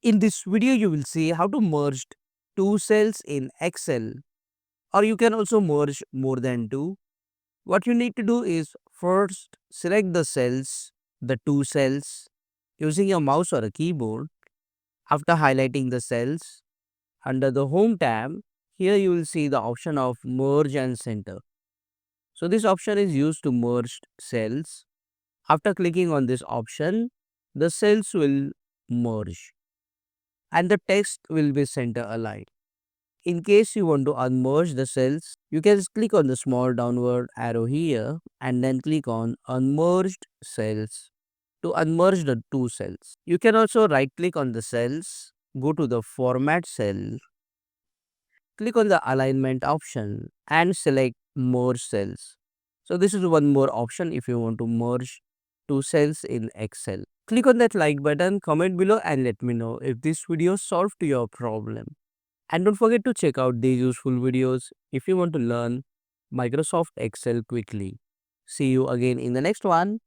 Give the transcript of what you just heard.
In this video, you will see how to merge two cells in Excel, or you can also merge more than two. What you need to do is first select the two cells using your mouse or a keyboard. After highlighting the cells, under the Home tab, here you will see the option of Merge and Center. So this option is used to merge cells. After clicking on this option, the cells will merge and the text will be center aligned. In case you want to unmerge the cells, you can just click on the small downward arrow here and then click on Unmerged Cells to unmerge the two cells. You can also right click on the cells, go to the Format cell, click on the Alignment option and select Merge Cells. So this is one more option if you want to merge two cells in Excel. Click on that like button, comment below and let me know if this video solved your problem. And don't forget to check out these useful videos if you want to learn Microsoft Excel quickly. See you again in the next one.